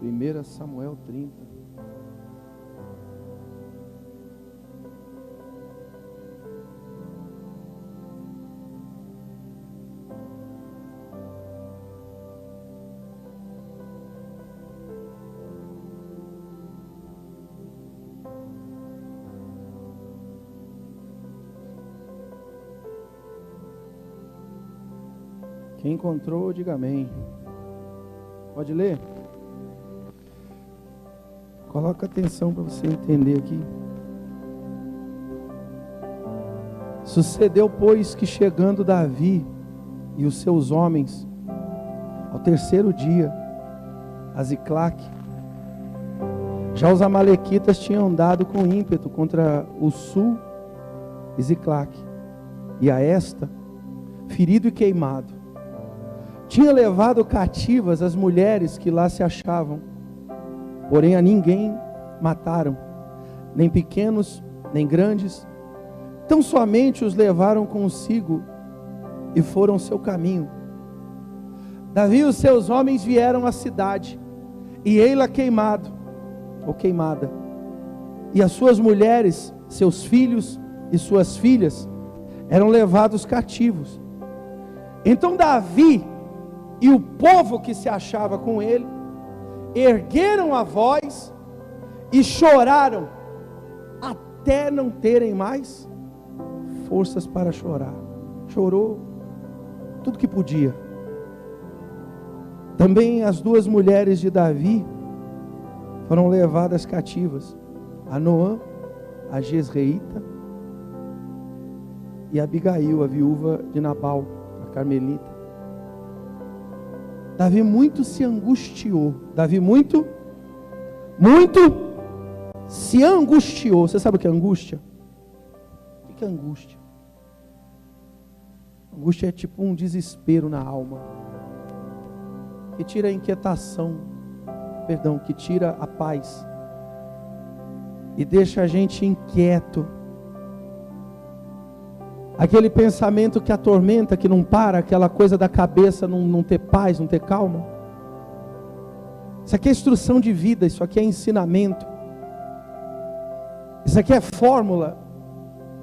1 Samuel 30. Quem encontrou, diga amém. Pode ler? Coloca atenção para você entender aqui. Sucedeu, pois, que chegando Davi e os seus homens ao terceiro dia a Ziclague, já os amalequitas tinham andado com ímpeto contra o sul e Ziclague, e a esta, ferido e queimado, tinha levado cativas as mulheres que lá se achavam, porém a ninguém mataram, nem pequenos, nem grandes, tão somente os levaram consigo e foram seu caminho. Davi e os seus homens vieram à cidade, e ei-la queimado, ou queimada, e as suas mulheres, seus filhos e suas filhas, eram levados cativos. Então Davi e o povo que se achava com ele, ergueram a voz e choraram, até não terem mais forças para chorar. Chorou tudo que podia. Também as duas mulheres de Davi foram levadas cativas, Anoã, a Jezreíta, e Abigail, a viúva de Nabal, a carmelita. Davi muito se angustiou. Davi muito se angustiou. Você sabe o que é angústia? O que é angústia? Angústia é tipo um desespero na alma, que tira a inquietação, que tira a paz, e deixa a gente inquieto. Aquele pensamento que atormenta, que não para, aquela coisa da cabeça não ter paz, não ter calma. Isso aqui é instrução de vida, isso aqui é ensinamento. Isso aqui é fórmula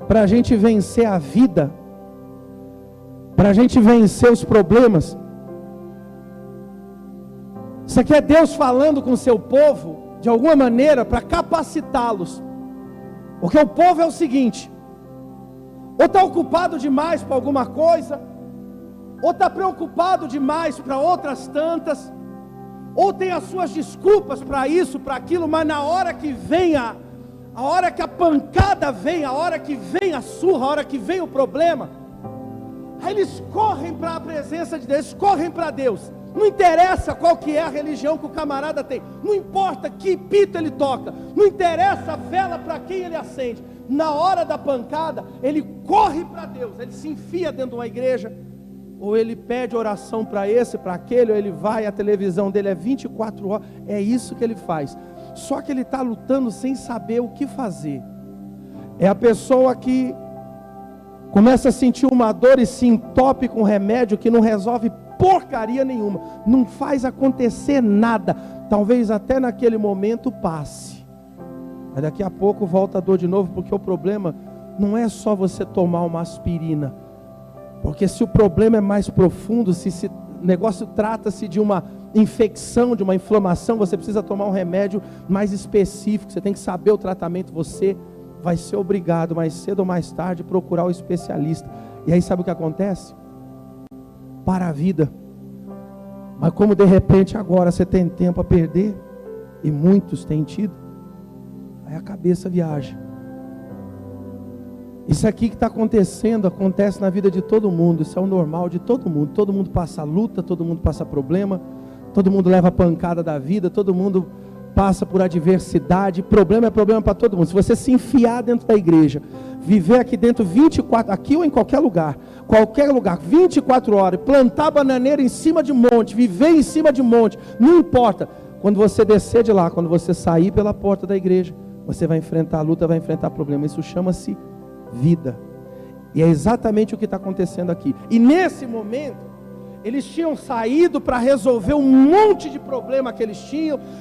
para a gente vencer a vida, para a gente vencer os problemas. Isso aqui é Deus falando com o seu povo, de alguma maneira, para capacitá-los. Porque o povo é o seguinte: ou está ocupado demais para alguma coisa, ou está preocupado demais para outras tantas, ou tem as suas desculpas para isso, para aquilo, mas na hora que vem a hora que a pancada vem, a hora que vem a surra, a hora que vem o problema, aí eles correm para a presença de Deus, eles correm para Deus. Não interessa qual que é a religião que o camarada tem, não importa que pito ele toca, não interessa a vela para quem ele acende. Na hora da pancada, ele corre para Deus, ele se enfia dentro de uma igreja, ou ele pede oração para esse, para aquele, ou ele vai, a televisão dele é 24 horas, é isso que ele faz. Só que ele está lutando sem saber o que fazer. É a pessoa que começa a sentir uma dor e se entope com remédio que não resolve porcaria nenhuma, não faz acontecer nada, talvez até naquele momento passe, mas daqui a pouco volta a dor de novo, porque o problema não é só você tomar uma aspirina, porque se o problema é mais profundo, se esse negócio trata-se de uma infecção, de uma inflamação, você precisa tomar um remédio mais específico, você tem que saber o tratamento, você vai ser obrigado mais cedo ou mais tarde a procurar o especialista. E aí sabe o que acontece? Para a vida. Mas como de repente agora você tem tempo a perder, e muitos têm tido, aí a cabeça viaja. Isso aqui que está acontecendo, acontece na vida de todo mundo, isso é o normal de todo mundo passa luta, todo mundo passa problema, todo mundo leva pancada da vida, todo mundo passa por adversidade, problema é problema para todo mundo. Se você se enfiar dentro da igreja, viver aqui dentro 24, aqui ou em qualquer lugar, 24 horas, plantar bananeira em cima de monte, viver em cima de monte, não importa, quando você descer de lá, quando você sair pela porta da igreja, você vai enfrentar a luta, vai enfrentar problema, isso chama-se vida, e é exatamente o que está acontecendo aqui. E nesse momento, Eles tinham saído para resolver um monte de problema que eles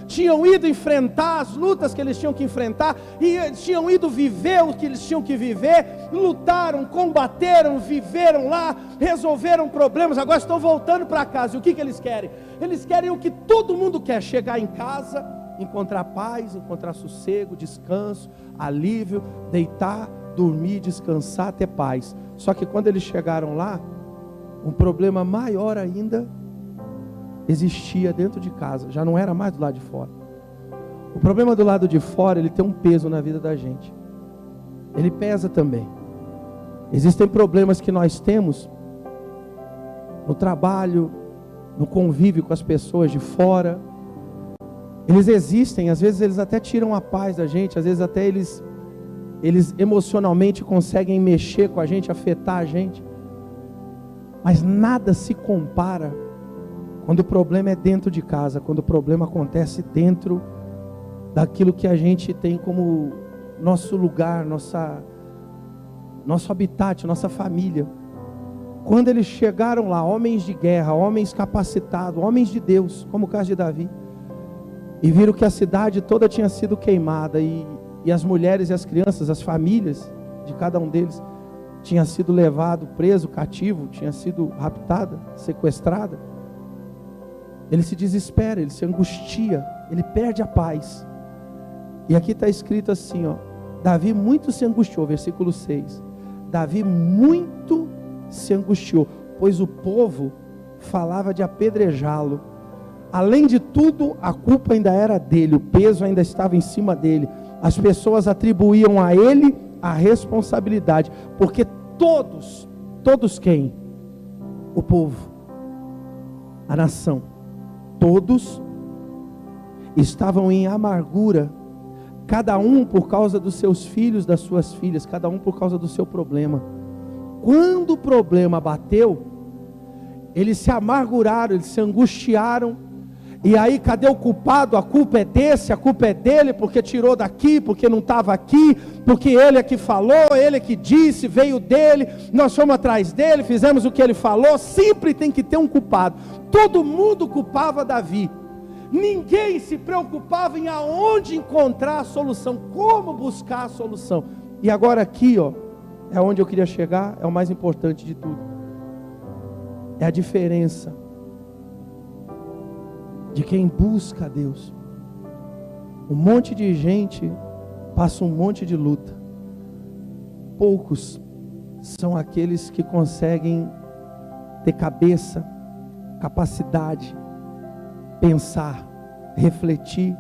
tinham ido enfrentar as lutas que eles tinham que enfrentar, e tinham ido viver o que eles tinham que viver, lutaram, combateram, viveram lá, resolveram problemas, agora estão voltando para casa. E o que eles querem? Eles querem o que todo mundo quer: chegar em casa, encontrar paz, encontrar sossego, descanso, alívio, deitar, dormir, descansar, ter paz. Só que quando eles chegaram lá, um problema maior ainda existia dentro de casa, já não era mais do lado de fora. O problema do lado de fora, ele tem um peso na vida da gente, ele pesa também. Existem problemas que nós temos no trabalho, no convívio com as pessoas de fora. Eles existem, às vezes eles até tiram a paz da gente, às vezes até eles emocionalmente conseguem mexer com a gente, afetar a gente. Mas nada se compara quando o problema é dentro de casa, quando o problema acontece dentro daquilo que a gente tem como nosso lugar, nosso habitat, nossa família. Quando eles chegaram lá, homens de guerra, homens capacitados, homens de Deus, como o caso de Davi, e viram que a cidade toda tinha sido queimada, e as mulheres e as crianças, as famílias de cada um deles, tinha sido levado, preso, cativo, tinha sido raptada, sequestrada. Ele se desespera, ele se angustia, ele perde a paz. E aqui está escrito assim, ó: Davi muito se angustiou, versículo 6. Davi muito se angustiou, pois o povo falava de apedrejá-lo. Além de tudo, a culpa ainda era dele, o peso ainda estava em cima dele. As pessoas atribuíam a ele a responsabilidade, porque todos quem? O povo, a nação, todos estavam em amargura, cada um por causa dos seus filhos, das suas filhas, cada um por causa do seu problema. Quando o problema bateu, eles se amarguraram, eles se angustiaram. E aí, cadê o culpado? A culpa é desse, a culpa é dele, porque tirou daqui, porque não estava aqui, porque ele é que falou, ele é que disse, veio dele, nós fomos atrás dele, fizemos o que ele falou. Sempre tem que ter um culpado. Todo mundo culpava Davi. Ninguém se preocupava em aonde encontrar a solução, como buscar a solução. E agora aqui, ó, é onde eu queria chegar, é o mais importante de tudo. É a diferença de quem busca a Deus. Um monte de gente passa um monte de luta. Poucos são aqueles que conseguem ter cabeça, capacidade, pensar, refletir,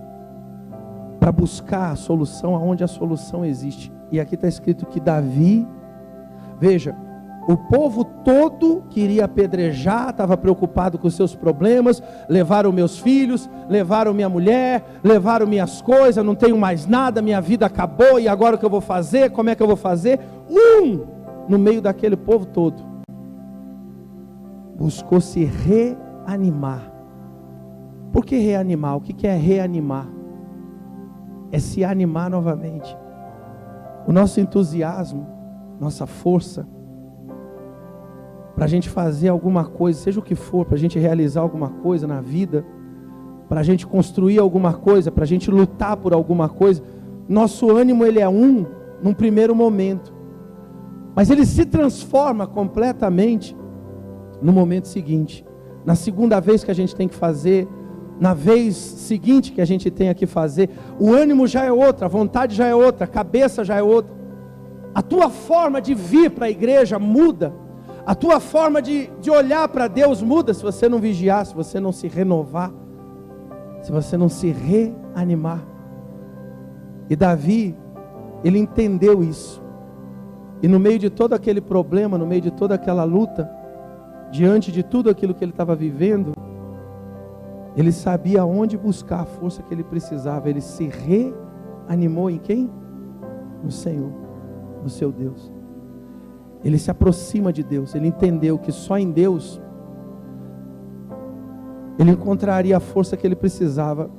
para buscar a solução aonde a solução existe. E aqui está escrito que Davi, veja, o povo todo queria apedrejar, estava preocupado com os seus problemas. Levaram meus filhos, levaram minha mulher, levaram minhas coisas, não tenho mais nada, minha vida acabou, e agora o que eu vou fazer? Como é que eu vou fazer? No meio daquele povo todo, buscou se reanimar. Por que reanimar? O que é reanimar? É se animar novamente. O nosso entusiasmo, nossa força, para a gente fazer alguma coisa, seja o que for, para a gente realizar alguma coisa na vida, para a gente construir alguma coisa, para a gente lutar por alguma coisa, nosso ânimo ele é num primeiro momento, mas ele se transforma completamente no momento seguinte, na segunda vez que a gente tem que fazer, na vez seguinte que a gente tem que fazer, o ânimo já é outro, a vontade já é outra, a cabeça já é outra, a tua forma de vir para a igreja muda. A tua forma de olhar para Deus muda se você não vigiar, se você não se renovar, se você não se reanimar. E Davi, ele entendeu isso. E no meio de todo aquele problema, no meio de toda aquela luta, diante de tudo aquilo que ele estava vivendo, ele sabia onde buscar a força que ele precisava. Ele se reanimou em quem? No Senhor, no seu Deus. Ele se aproxima de Deus, ele entendeu que só em Deus ele encontraria a força que ele precisava.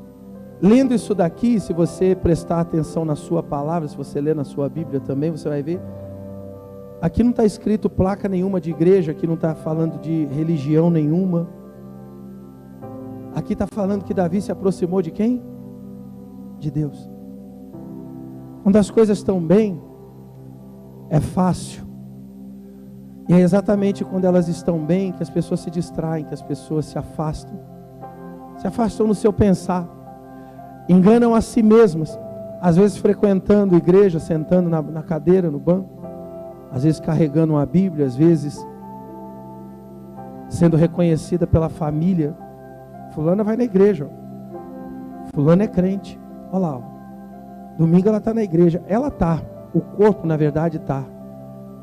Lendo isso daqui, se você prestar atenção na sua palavra, se você ler na sua Bíblia também, você vai ver Aqui não está escrito placa nenhuma de igreja, aqui não está falando de religião nenhuma. Aqui está falando que Davi se aproximou de quem? De Deus. Quando as coisas estão bem, é fácil. E é exatamente quando elas estão bem que as pessoas se distraem, que as pessoas se afastam. Se afastam no seu pensar. Enganam a si mesmas. Às vezes frequentando igreja, sentando na cadeira, no banco. Às vezes carregando uma Bíblia, às vezes sendo reconhecida pela família. Fulana vai na igreja. Fulana é crente. Olha lá. Domingo ela está na igreja. Ela está. O corpo, na verdade, está.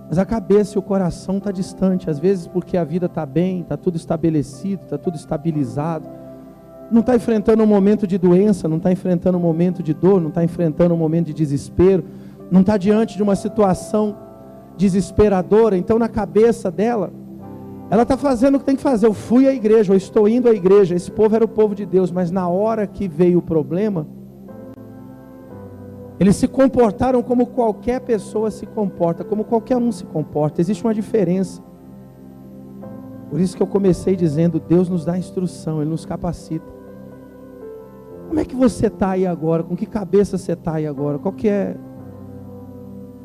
Mas a cabeça e o coração estão distantes. Às vezes porque a vida está bem, está tudo estabelecido, está tudo estabilizado. Não está enfrentando um momento de doença, não está enfrentando um momento de dor, não está enfrentando um momento de desespero, não está diante de uma situação desesperadora. Então na cabeça dela, ela está fazendo o que tem que fazer. Eu fui à igreja, eu estou indo à igreja. Esse povo era o povo de Deus, mas na hora que veio o problema, eles se comportaram como qualquer pessoa se comporta, como qualquer um se comporta. Existe uma diferença. Por isso que eu comecei dizendo, Deus nos dá instrução, Ele nos capacita. Como é que você está aí agora? Com que cabeça você está aí agora? Qual que é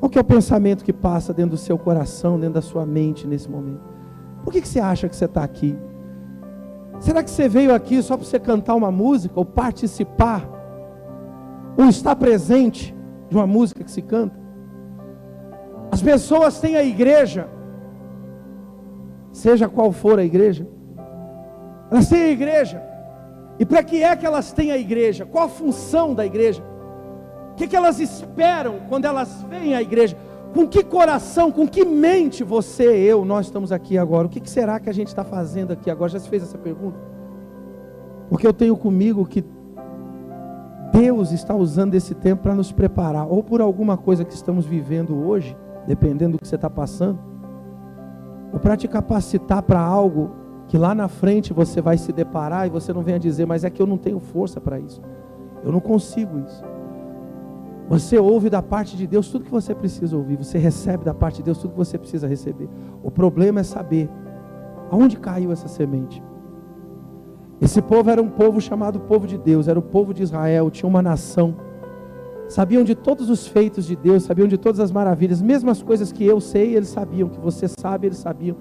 o pensamento que passa dentro do seu coração, dentro da sua mente nesse momento? Por que você acha que você está aqui? Será que você veio aqui só para você cantar uma música, ou participar, ou estar presente de uma música que se canta? As pessoas têm a igreja, seja qual for a igreja, elas têm a igreja. E para que é que elas têm a igreja? Qual a função da igreja? O que elas esperam quando elas vêm à igreja? Com que coração, com que mente você, eu, nós estamos aqui agora? O que será que a gente está fazendo aqui agora? Já se fez essa pergunta? Porque eu tenho comigo que Deus está usando esse tempo para nos preparar, ou por alguma coisa que estamos vivendo hoje, dependendo do que você está passando, ou para te capacitar para algo que lá na frente você vai se deparar e você não venha dizer, mas é que eu não tenho força para isso, eu não consigo isso. Você ouve da parte de Deus tudo que você precisa ouvir, você recebe da parte de Deus tudo que você precisa receber. O problema é saber aonde caiu essa semente. Esse povo era um povo chamado povo de Deus, era o povo de Israel, tinha uma nação, sabiam de todos os feitos de Deus, sabiam de todas as maravilhas, mesmo as coisas que eu sei, eles sabiam, que você sabe, eles sabiam.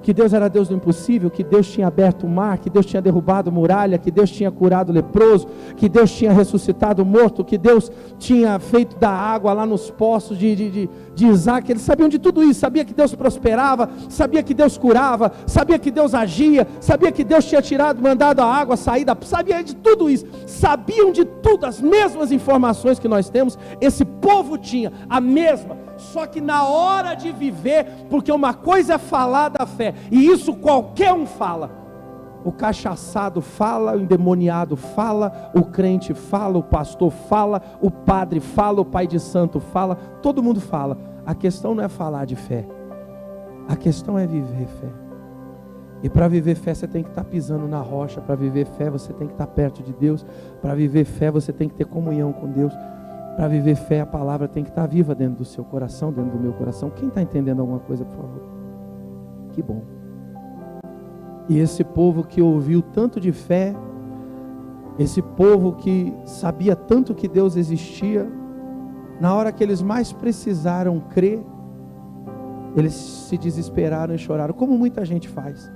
Que Deus era Deus do impossível, que Deus tinha aberto o mar, que Deus tinha derrubado muralha, que Deus tinha curado o leproso, que Deus tinha ressuscitado o morto, que Deus tinha feito da água lá nos poços de Isaac. Eles sabiam de tudo isso, sabia que Deus prosperava, sabia que Deus curava, sabia que Deus agia, sabia que Deus tinha mandado a água sair, sabia de tudo isso, sabiam de tudo, as mesmas informações que nós temos, esse povo tinha, a mesma. Só que na hora de viver, porque uma coisa é falar da fé, e isso qualquer um fala. O cachaçado fala, o endemoniado fala, o crente fala, o pastor fala, o padre fala, o pai de santo fala, todo mundo fala. A questão não é falar de fé, a questão é viver fé. E para viver fé você tem que estar pisando na rocha, para viver fé você tem que estar perto de Deus, para viver fé você tem que ter comunhão com Deus. Para viver fé, a palavra tem que estar viva dentro do seu coração, dentro do meu coração. Quem está entendendo alguma coisa, por favor? Que bom. E esse povo que ouviu tanto de fé, esse povo que sabia tanto que Deus existia, na hora que eles mais precisaram crer, eles se desesperaram e choraram, como muita gente faz.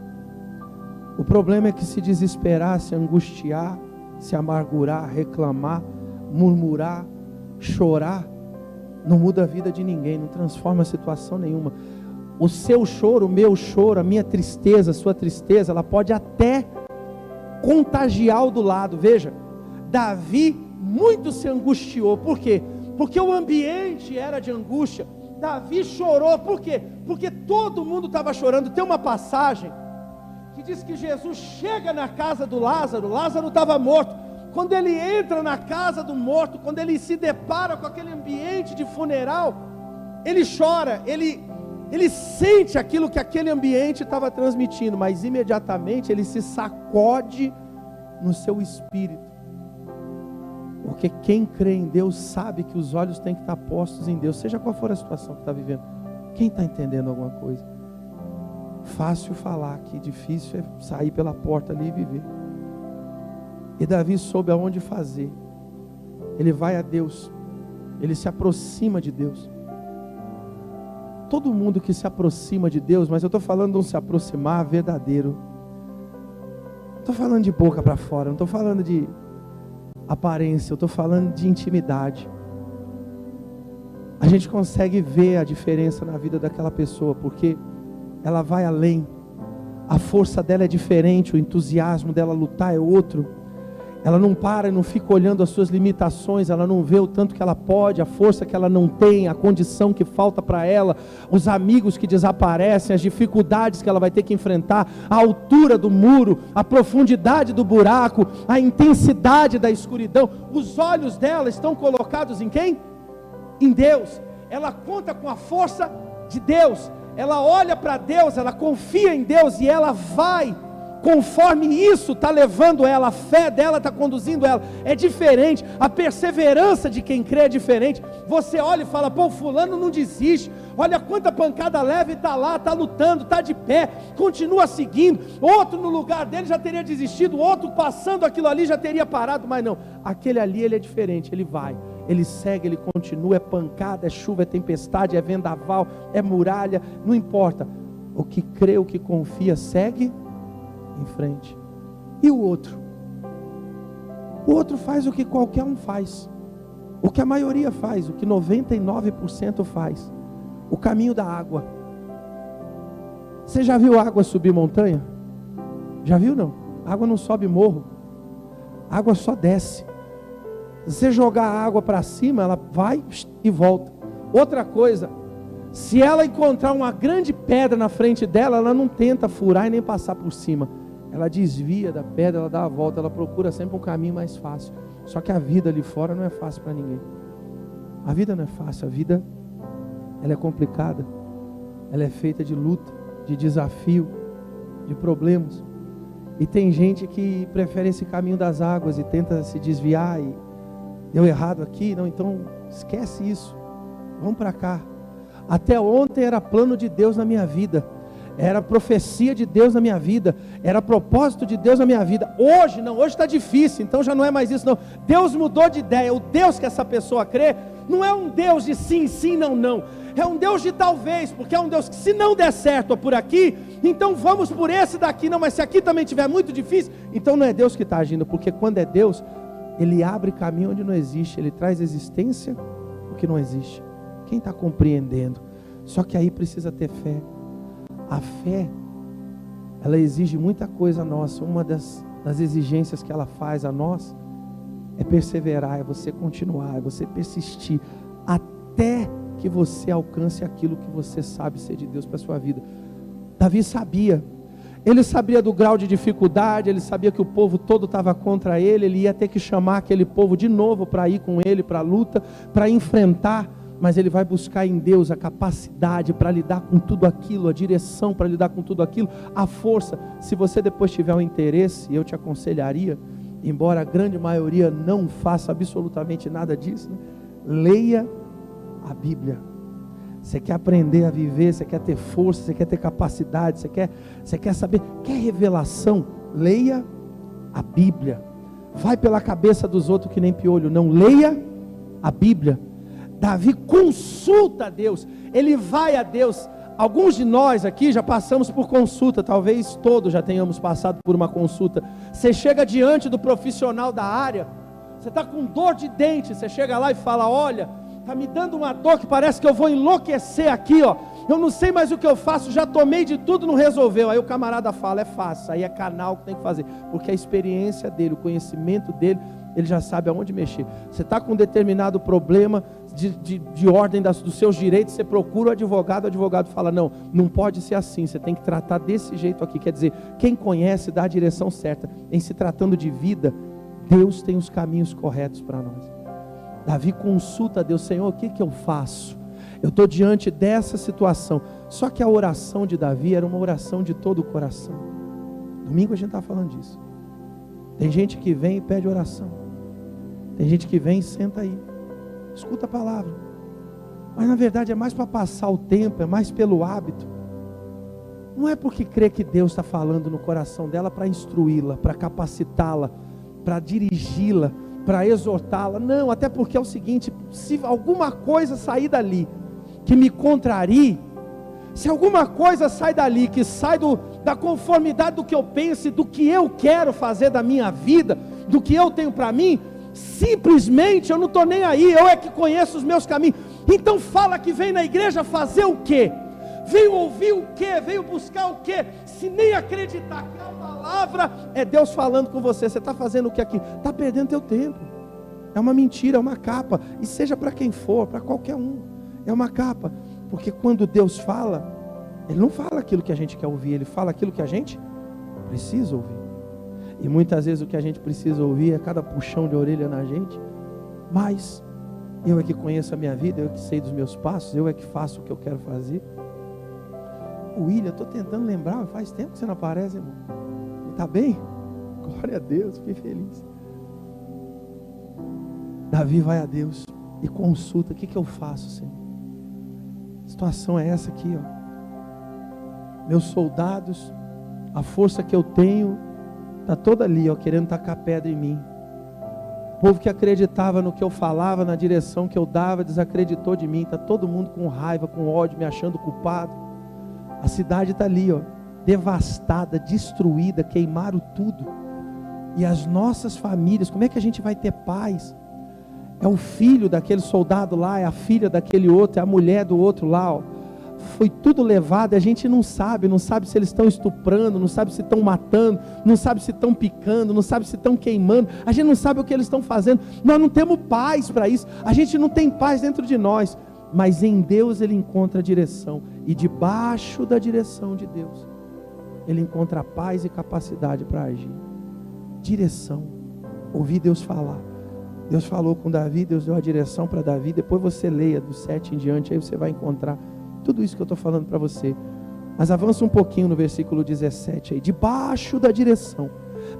O problema é que se desesperar, se angustiar, se amargurar, reclamar, murmurar, chorar, não muda a vida de ninguém, não transforma a situação nenhuma. O seu choro, o meu choro, a minha tristeza, a sua tristeza, ela pode até contagiar o do lado. Veja, Davi muito se angustiou. Por quê? Porque o ambiente era de angústia. Davi chorou. Por quê? Porque todo mundo estava chorando. Tem uma passagem que diz que Jesus chega na casa do Lázaro. Lázaro estava morto. Quando ele entra na casa do morto, quando ele se depara com aquele ambiente de funeral, ele chora, ele sente aquilo que aquele ambiente estava transmitindo, mas imediatamente ele se sacode no seu espírito, porque quem crê em Deus sabe que os olhos têm que estar postos em Deus, seja qual for a situação que está vivendo. Quem está entendendo alguma coisa? Fácil falar aqui, difícil é sair pela porta ali e viver. E Davi soube aonde fazer. Ele vai a Deus, ele se aproxima de Deus. Todo mundo que se aproxima de Deus, mas eu estou falando de um se aproximar verdadeiro. Não estou falando de boca para fora, não estou falando de aparência, eu estou falando de intimidade. A gente consegue ver a diferença na vida daquela pessoa, porque ela vai além, a força dela é diferente, o entusiasmo dela lutar é outro. Ela não para e não fica olhando as suas limitações, ela não vê o tanto que ela pode, a força que ela não tem, a condição que falta para ela, os amigos que desaparecem, as dificuldades que ela vai ter que enfrentar, a altura do muro, a profundidade do buraco, a intensidade da escuridão. Os olhos dela estão colocados em quem? Em Deus. Ela conta com a força de Deus, ela olha para Deus, ela confia em Deus e ela vai. Conforme isso está levando ela, a fé dela está conduzindo ela, é diferente, a perseverança de quem crê é diferente. Você olha e fala, pô, fulano não desiste, olha quanta pancada leva e está lá, está lutando, está de pé, continua seguindo. Outro no lugar dele já teria desistido, outro passando aquilo ali já teria parado, mas não, aquele ali ele é diferente, ele vai, ele segue, ele continua, é pancada, é chuva, é tempestade, é vendaval, é muralha, não importa, o que crê, o que confia, segue em frente. E o outro? O outro faz o que qualquer um faz, o que a maioria faz, o que 99% faz, o caminho da água. Você já viu água subir montanha? Já viu não? A água não sobe morro, a água só desce. Se você jogar a água para cima, ela vai e volta. Outra coisa, se ela encontrar uma grande pedra na frente dela, ela não tenta furar e nem passar por cima, ela desvia da pedra, ela dá a volta, ela procura sempre um caminho mais fácil. Só que a vida ali fora não é fácil para ninguém. A vida não é fácil, a vida ela é complicada, ela é feita de luta, de desafio, de problemas. E tem gente que prefere esse caminho das águas e tenta se desviar e deu errado aqui, não, então esquece isso, vamos para cá. Até ontem era plano de Deus na minha vida, era profecia de Deus na minha vida, era propósito de Deus na minha vida. Hoje não, hoje está difícil, então já não é mais isso não. Deus mudou de ideia. O Deus que essa pessoa crê não é um Deus de sim, sim, não, não. É um Deus de talvez, porque é um Deus que se não der certo por aqui, então vamos por esse daqui. Não, mas se aqui também estiver muito difícil, então não é Deus que está agindo, porque quando é Deus, Ele abre caminho onde não existe, Ele traz existência o que não existe. Quem está compreendendo? Só que aí precisa ter fé. A fé, ela exige muita coisa nossa. Uma das exigências que ela faz a nós é perseverar, é você continuar, é você persistir até que você alcance aquilo que você sabe ser de Deus para a sua vida. Davi sabia, ele sabia do grau de dificuldade, ele sabia que o povo todo estava contra ele, ele ia ter que chamar aquele povo de novo para ir com ele para a luta, para enfrentar. Mas ele vai buscar em Deus a capacidade para lidar com tudo aquilo, a direção para lidar com tudo aquilo, a força. Se você depois tiver um interesse, eu te aconselharia, embora a grande maioria não faça absolutamente nada disso, né? Leia a Bíblia. Você quer aprender a viver, você quer ter força, você quer ter capacidade, você quer saber, quer revelação? Leia a Bíblia. Vai pela cabeça dos outros que nem piolho, não. Leia a Bíblia. Davi consulta a Deus, ele vai a Deus. Alguns de nós aqui já passamos por consulta, talvez todos já tenhamos passado por uma consulta. Você chega diante do profissional da área, você está com dor de dente, você chega lá e fala, olha, está me dando uma dor que parece que eu vou enlouquecer aqui, ó. Eu não sei mais o que eu faço, já tomei de tudo, não resolveu. Aí o camarada fala, é fácil, aí é canal que tem que fazer, porque a experiência dele, o conhecimento dele, ele já sabe aonde mexer. Você está com um determinado problema de ordem dos seus direitos, você procura o advogado fala, não pode ser assim, você tem que tratar desse jeito aqui. Quer dizer, quem conhece dá a direção certa. Em se tratando de vida, Deus tem os caminhos corretos para nós. Davi consulta a Deus, Senhor, o que eu faço? Eu estou diante dessa situação. Só que a oração de Davi era uma oração de todo o coração. Domingo a gente está falando disso. Tem gente que vem e pede oração. Tem gente que vem e senta aí, escuta a palavra, Mas na verdade é mais para passar o tempo, é mais pelo hábito. Não é porque crê que Deus está falando no coração dela para instruí-la, para capacitá-la, para dirigi-la, para exortá-la. Não, até porque é o seguinte: se alguma coisa sair dali que me contrarie, se alguma coisa sai dali que sai da conformidade do que eu penso, do que eu quero fazer da minha vida, do que eu tenho para mim, simplesmente eu não estou nem aí, eu é que conheço os meus caminhos. Então fala que vem na igreja fazer o quê? Veio ouvir o quê? Veio buscar o quê? Se nem acreditar que a palavra é Deus falando com você, você está fazendo o que aqui? Está perdendo teu tempo. É uma mentira, é uma capa. E seja para quem for, para qualquer um, é uma capa. Porque quando Deus fala, Ele não fala aquilo que a gente quer ouvir, Ele fala aquilo que a gente precisa ouvir. E muitas vezes o que a gente precisa ouvir é cada puxão de orelha na gente. Mas eu é que conheço a minha vida, eu é que sei dos meus passos, eu é que faço o que eu quero fazer. William, estou tentando lembrar, faz tempo que você não aparece, irmão. Está bem? Glória a Deus, fiquei feliz. Davi vai a Deus e consulta: o que eu faço, Senhor? A situação é essa aqui, ó. Meus soldados, a força que eu tenho, está toda ali, ó, querendo tacar pedra em mim. O povo que acreditava no que eu falava, na direção que eu dava, desacreditou de mim. Está todo mundo com raiva, com ódio, me achando culpado. A cidade está ali, ó, devastada, destruída, queimaram tudo. E as nossas famílias, como é que a gente vai ter paz? É o filho daquele soldado lá, é a filha daquele outro, é a mulher do outro lá, ó. Foi tudo levado e a gente não sabe se eles estão estuprando, não sabe se estão matando, não sabe se estão picando, não sabe se estão queimando, a gente não sabe o que eles estão fazendo. Nós não temos paz para isso, a gente não tem paz dentro de nós. Mas em Deus ele encontra direção, e debaixo da direção de Deus ele encontra paz e capacidade para agir. Direção, ouvir Deus falar. Deus falou com Davi, Deus deu a direção para Davi. Depois você leia do 7 em diante, aí você vai encontrar tudo isso que eu estou falando para você. Mas avança um pouquinho no versículo 17 aí. Debaixo da direção,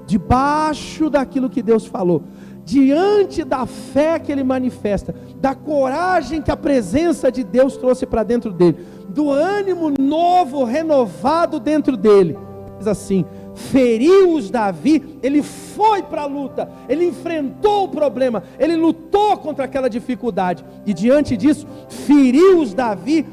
debaixo daquilo que Deus falou, diante da fé que ele manifesta, da coragem que a presença de Deus trouxe para dentro dele, do ânimo novo, renovado dentro dele, diz assim: feriu-os Davi, ele foi para a luta, ele enfrentou o problema, ele lutou contra aquela dificuldade, e diante disso, feriu-os Davi,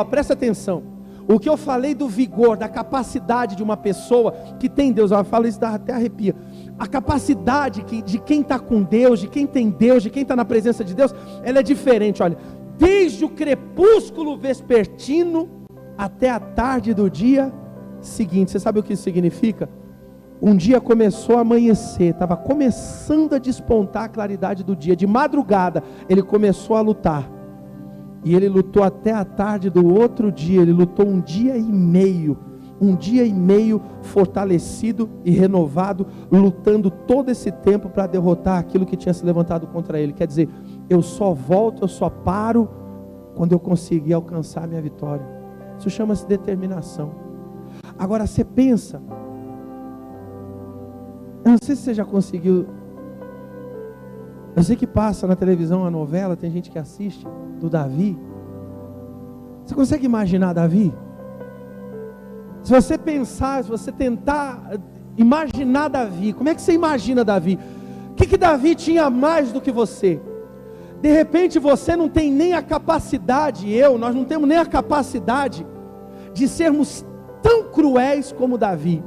presta atenção, o que eu falei do vigor, da capacidade de uma pessoa que tem Deus, eu falo isso, dá até arrepia. A capacidade de quem está com Deus, de quem tem Deus, de quem está na presença de Deus, ela é diferente. Olha, desde o crepúsculo vespertino até a tarde do dia seguinte. Você sabe o que isso significa? Um dia começou a amanhecer, estava começando a despontar a claridade do dia. De madrugada ele começou a lutar, e ele lutou até a tarde do outro dia. Ele lutou um dia e meio fortalecido e renovado, lutando todo esse tempo para derrotar aquilo que tinha se levantado contra ele. Quer dizer, eu só volto, eu só paro quando eu conseguir alcançar a minha vitória. Isso chama-se determinação. Agora você pensa, eu não sei se você já conseguiu, eu sei que passa na televisão a novela, tem gente que assiste, do Davi. Você consegue imaginar Davi? Se você pensar, se você tentar imaginar Davi, como é que você imagina Davi? O que Davi tinha mais do que você? De repente você não tem nem a capacidade, nós não temos nem a capacidade de sermos tão cruéis como Davi,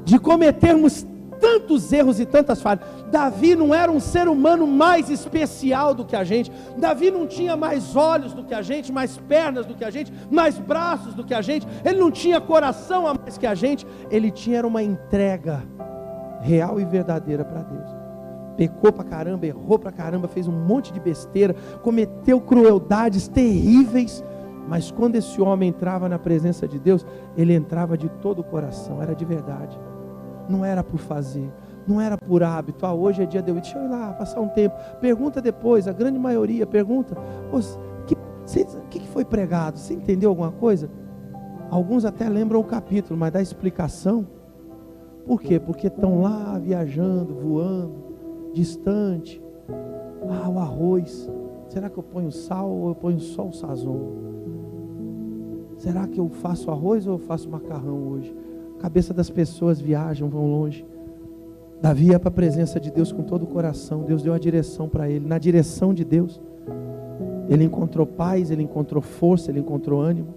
de cometermos tantos erros e tantas falhas. Davi não era um ser humano mais especial do que a gente. Davi não tinha mais olhos do que a gente, mais pernas do que a gente, mais braços do que a gente. Ele não tinha coração a mais que a gente. Ele tinha uma entrega real e verdadeira para Deus. Pecou pra caramba, errou pra caramba, fez um monte de besteira, cometeu crueldades terríveis. Mas quando esse homem entrava na presença de Deus, ele entrava de todo o coração, era de verdade. Não era por fazer, não era por hábito. Hoje é dia de eu ir, deixa eu ir lá, passar um tempo. Pergunta depois, a grande maioria pergunta: o que foi pregado? Você entendeu alguma coisa? Alguns até lembram o capítulo, mas dá explicação. Por quê? Porque estão lá viajando, voando, distante. O arroz, Será que eu ponho sal ou eu ponho só o sazon? Será que eu faço arroz ou eu faço macarrão hoje? A cabeça das pessoas viajam, vão longe. Davi ia para a presença de Deus com todo o coração. Deus deu a direção para ele. Na direção de Deus, ele encontrou paz, ele encontrou força, ele encontrou ânimo.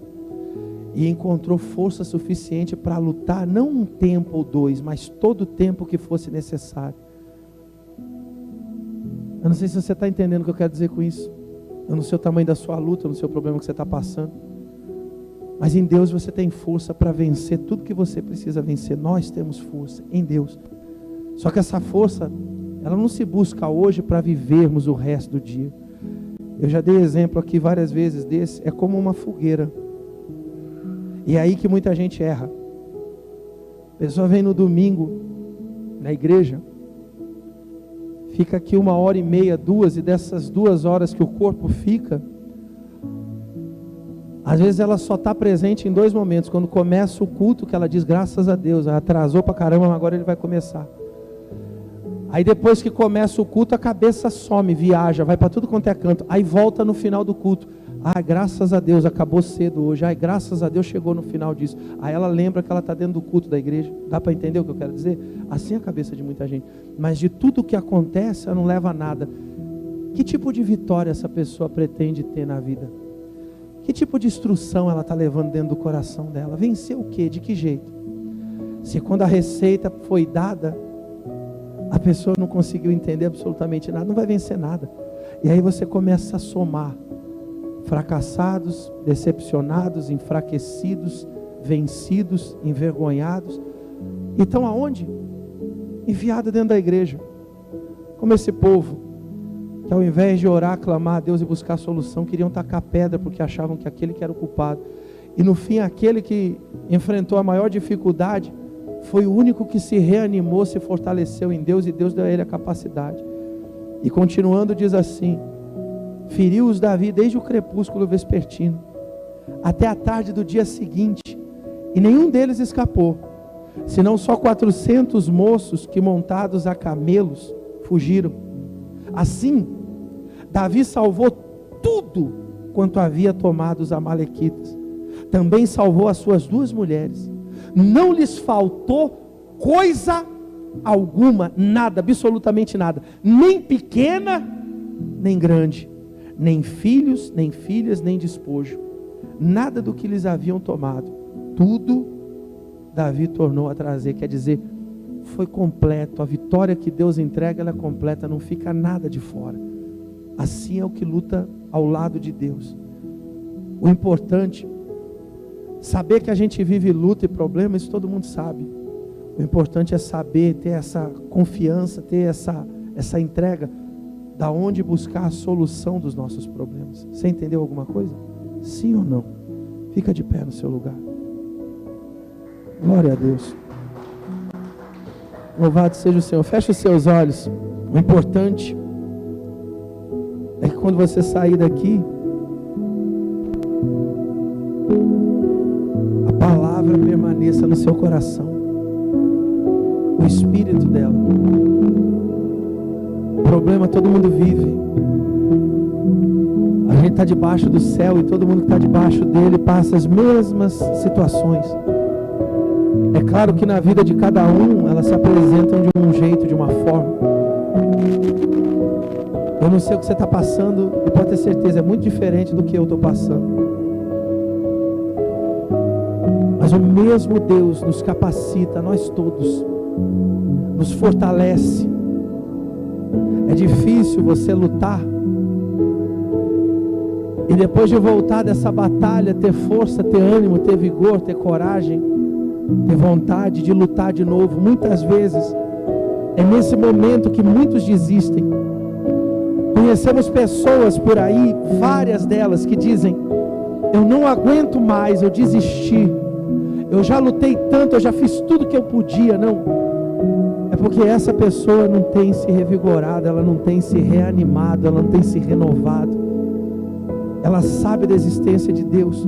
E encontrou força suficiente para lutar, não um tempo ou dois, mas todo o tempo que fosse necessário. Eu não sei se você está entendendo o que eu quero dizer com isso. Eu não sei o tamanho da sua luta, eu não sei o problema que você está passando. Mas em Deus você tem força para vencer tudo que você precisa vencer. Nós temos força em Deus. Só que essa força, ela não se busca hoje para vivermos o resto do dia. Eu já dei exemplo aqui várias vezes desse. É como uma fogueira. E é aí que muita gente erra. A pessoa vem no domingo, na igreja, fica aqui 1h30, 2, e dessas 2 horas que o corpo fica, às vezes ela só está presente em 2 momentos. Quando começa o culto, que ela diz, graças a Deus, atrasou pra caramba, mas agora ele vai começar. Aí depois que começa o culto, a cabeça some, viaja, vai para tudo quanto é canto. Aí volta no final do culto. Graças a Deus, acabou cedo hoje. Graças a Deus, chegou no final disso. Aí ela lembra que ela está dentro do culto da igreja. Dá para entender o que eu quero dizer? Assim é a cabeça de muita gente. Mas de tudo que acontece, ela não leva a nada. Que tipo de vitória essa pessoa pretende ter na vida? Que tipo de instrução ela está levando dentro do coração dela? Vencer o quê? De que jeito? Se quando a receita foi dada, a pessoa não conseguiu entender absolutamente nada, não vai vencer nada. E aí você começa a somar. Fracassados, decepcionados, enfraquecidos, vencidos, envergonhados. E estão aonde? Enfiados dentro da igreja. Como esse povo, que ao invés de orar, clamar a Deus e buscar solução, queriam tacar pedra porque achavam que aquele que era o culpado. E no fim, aquele que enfrentou a maior dificuldade foi o único que se reanimou, se fortaleceu em Deus, e Deus deu a ele a capacidade. E continuando diz assim: feriu-os Davi desde o crepúsculo vespertino até a tarde do dia seguinte, e nenhum deles escapou, senão só 400 moços que, montados a camelos, fugiram. Assim, Davi salvou tudo quanto havia tomado os amalequitas. Também salvou as suas 2 mulheres. Não lhes faltou coisa alguma, nada, absolutamente nada, nem pequena, nem grande, nem filhos, nem filhas, nem despojo, nada do que lhes haviam tomado, tudo Davi tornou a trazer. Quer dizer, foi completo. A vitória que Deus entrega, ela é completa, não fica nada de fora. Assim é o que luta ao lado de Deus. O importante, saber que a gente vive luta e problema, isso todo mundo sabe. O importante é saber, ter essa confiança, ter essa entrega, da onde buscar a solução dos nossos problemas. Você entendeu alguma coisa? Sim ou não? Fica de pé no seu lugar. Glória a Deus. Louvado seja o Senhor. Feche os seus olhos. O importante é que quando você sair daqui, a palavra permaneça no seu coração, o espírito dela. O problema todo mundo vive. A gente está debaixo do céu e todo mundo que está debaixo dele passa as mesmas situações. É claro que na vida de cada um elas se apresentam de um jeito, de uma forma. Eu não sei o que você está passando, e pode ter certeza, é muito diferente do que eu estou passando. Mas o mesmo Deus nos capacita, nós todos, nos fortalece. É difícil você lutar e depois de voltar dessa batalha, ter força, ter ânimo, ter vigor, ter coragem, ter vontade de lutar de novo. Muitas vezes é nesse momento que muitos desistem. Conhecemos pessoas por aí, várias delas, que dizem: eu não aguento mais, eu desisti, eu já lutei tanto, eu já fiz tudo que eu podia. Não, é porque essa pessoa não tem se revigorado, ela não tem se reanimado, ela não tem se renovado. Ela sabe da existência de Deus,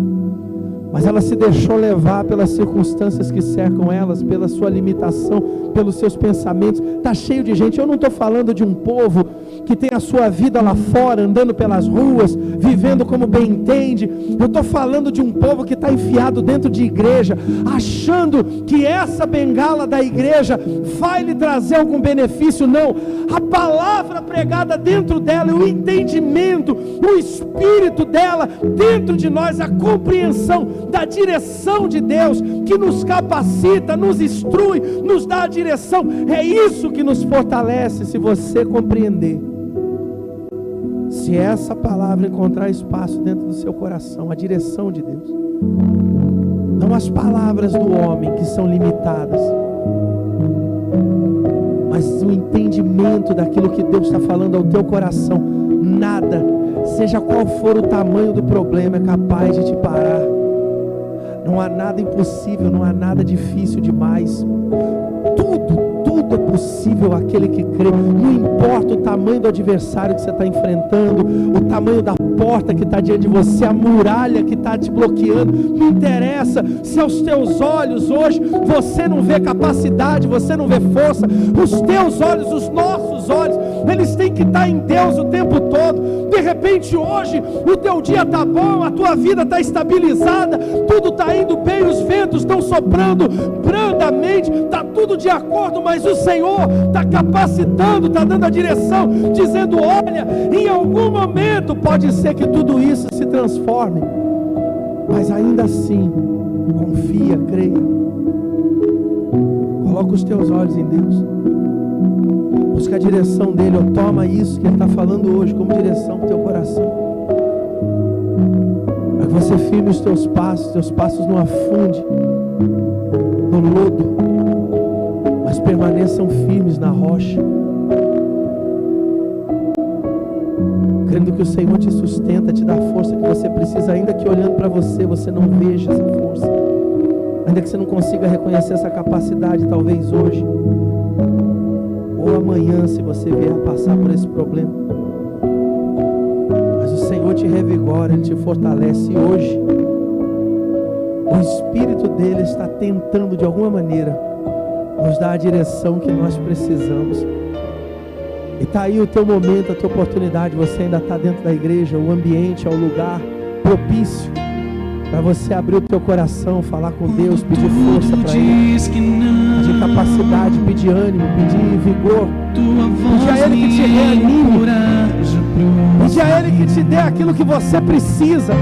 mas ela se deixou levar pelas circunstâncias que cercam elas, pela sua limitação, pelos seus pensamentos. Está cheio de gente. Eu não estou falando de um povo que tem a sua vida lá fora, andando pelas ruas, vivendo como bem entende. Eu estou falando de um povo que está enfiado dentro de igreja, achando que essa bengala da igreja vai lhe trazer algum benefício. Não, a palavra pregada dentro dela, o entendimento, o espírito dela dentro de nós, a compreensão da direção de Deus, que nos capacita, nos instrui, nos dá a direção. É isso que nos fortalece. Se você compreender, se essa palavra encontrar espaço dentro do seu coração, a direção de Deus, não as palavras do homem que são limitadas, mas o entendimento daquilo que Deus está falando ao teu coração. Nada, seja qual for o tamanho do problema, é capaz de te parar. Não há nada impossível, não há nada difícil demais. Tudo é possível àquele que crê. Não importa o tamanho do adversário que você está enfrentando, o tamanho da porta que está diante de você, a muralha que está te bloqueando. Não interessa se aos teus olhos hoje você não vê capacidade, você não vê força. Os teus olhos, os nossos olhos, eles têm que estar em Deus o tempo todo. De repente hoje o teu dia está bom, a tua vida está estabilizada, tudo está indo bem, os ventos estão soprando brandamente, está tudo de acordo, mas o Senhor está capacitando, está dando a direção, dizendo: olha, em algum momento pode ser que tudo isso se transforme, mas ainda assim confia, creia, coloca os teus olhos em Deus, busca a direção dele, ou toma isso que ele está falando hoje como direção para o teu coração, para que você firme os teus passos não afunde no lodo, mas permaneçam firmes na rocha, crendo que o Senhor te sustenta, te dá a força que você precisa, ainda que olhando para você, você não veja essa força, ainda que você não consiga reconhecer essa capacidade, talvez hoje ou amanhã, se você vier a passar por esse problema, mas o Senhor te revigora, Ele te fortalece. E hoje o Espírito dele está tentando de alguma maneira nos dar a direção que nós precisamos. E está aí o teu momento, a tua oportunidade. Você ainda está dentro da igreja, o ambiente é o lugar propício para você abrir o teu coração, falar com Deus, pedir força para Ele, pedir capacidade, pedir ânimo, pedir vigor, pedir a Ele que te reanime, pedir a Ele que te dê aquilo que você precisa,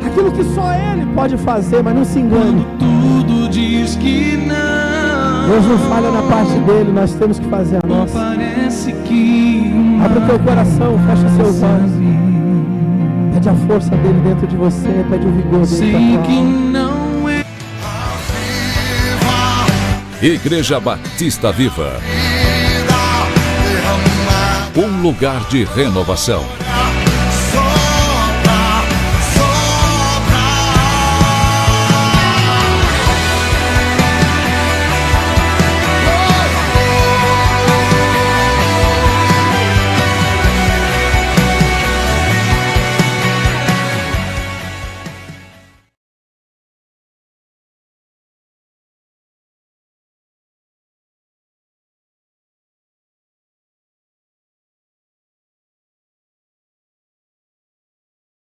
aquilo que só Ele pode fazer. Mas não se engane, tudo diz que não, Deus não falha na parte dele, nós temos que fazer a nossa. Abre o teu coração, fecha seus olhos, pede a força dele dentro de você, pede o vigor dele. Sei que não é. Igreja Batista Viva, um lugar de renovação.